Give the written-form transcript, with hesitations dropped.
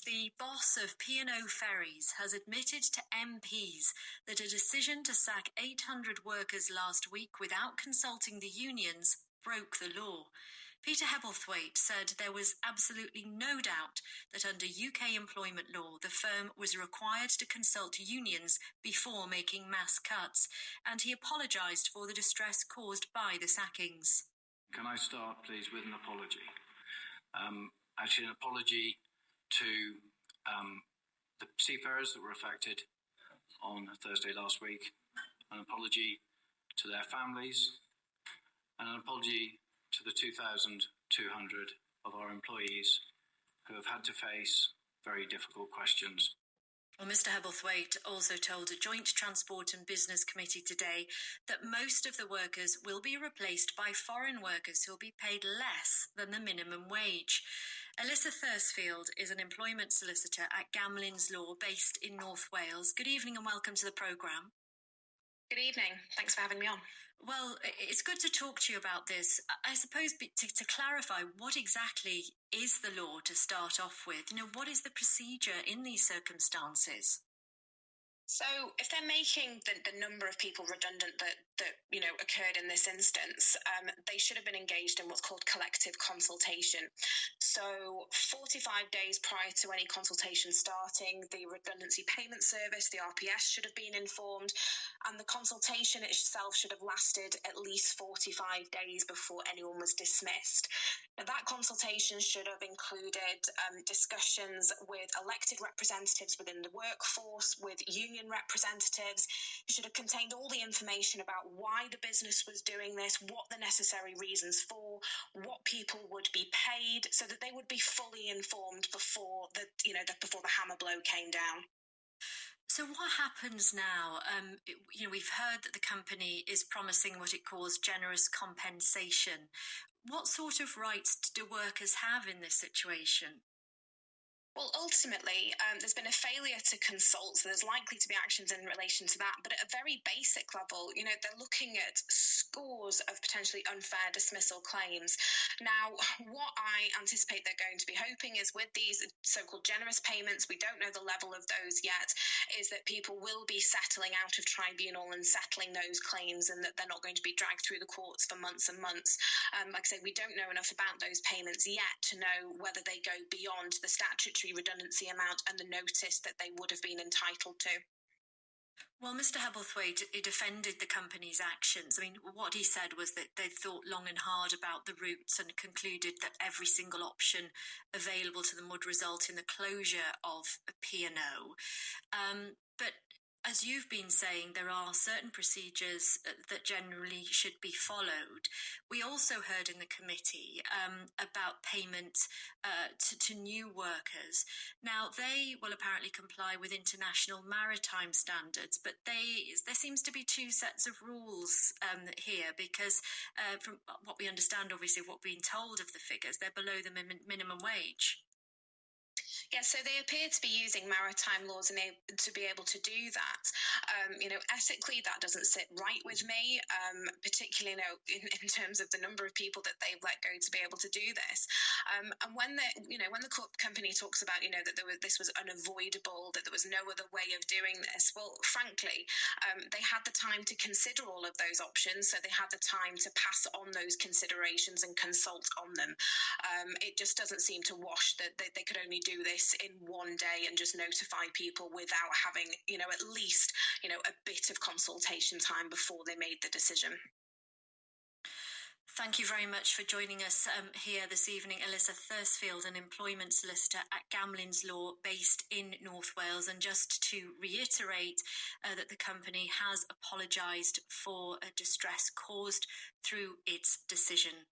The boss of P&O Ferries has admitted to MPs that a decision to sack 800 workers last week without consulting the unions broke the law. Peter Hebblethwaite said there was absolutely no doubt that under UK employment law, the firm was required to consult unions before making mass cuts, and he apologised for the distress caused by the sackings. Can I start, please, with an apology? Actually, an apology to the seafarers that were affected on Thursday last week, an apology to their families, and an apology to the 2,200 of our employees who have had to face very difficult questions. Well, Mr Hebblethwaite also told a joint Transport and Business Committee today that most of the workers will be replaced by foreign workers who will be paid less than the minimum wage. Alyssa Thursfield is an employment solicitor at Gamlins Law based in North Wales. Good evening and welcome to the programme. Good evening. Thanks for having me on. Well, it's good to talk to you about this. I suppose to clarify, what exactly is the law to start off with? What is the procedure in these circumstances? So if they're making the number of people redundant that occurred in this instance, they should have been engaged in what's called collective consultation. So 45 days prior to any consultation starting, the Redundancy Payment Service, the RPS, should have been informed, and the consultation itself should have lasted at least 45 days before anyone was dismissed. Now, that consultation should have included discussions with elected representatives within the workforce, with union representatives. It should have contained all the information about why the business was doing this, what the necessary reasons for, what people would be paid, so that they would be fully informed before the hammer blow came down. So what happens now? We've heard that the company is promising what it calls generous compensation. What sort of rights do workers have in this situation? Well, ultimately, there's been a failure to consult, so there's likely to be actions in relation to that. But at a very basic level, they're looking at scores of potentially unfair dismissal claims. Now, what I anticipate they're going to be hoping is with these so-called generous payments, we don't know the level of those yet, is that people will be settling out of tribunal and settling those claims, and that they're not going to be dragged through the courts for months and months. Like I say, we don't know enough about those payments yet to know whether they go beyond the statutory redundancy amount and the notice that they would have been entitled to. Well, Mr Hebblethwaite defended the company's actions. What he said was that they thought long and hard about the routes and concluded that every single option available to them would result in the closure of P&O. But as you've been saying, there are certain procedures that generally should be followed. We also heard in the committee about payment to new workers. Now, they will apparently comply with international maritime standards, but there seems to be two sets of rules here because from what we understand, obviously, what we're being told of the figures, they're below the minimum wage. Yeah, so they appear to be using maritime laws and to be able to do that. Ethically, that doesn't sit right with me, particularly in terms of the number of people that they've let go to be able to do this. And when the company talks about that this was unavoidable, that there was no other way of doing this, well, frankly, they had the time to consider all of those options, so they had the time to pass on those considerations and consult on them. It just doesn't seem to wash that they could only do this in one day and just notify people without having, at least, a bit of consultation time before they made the decision. Thank you very much for joining us here this evening, Alyssa Thursfield, an employment solicitor at Gamlins Law based in North Wales. And just to reiterate that the company has apologised for a distress caused through its decision.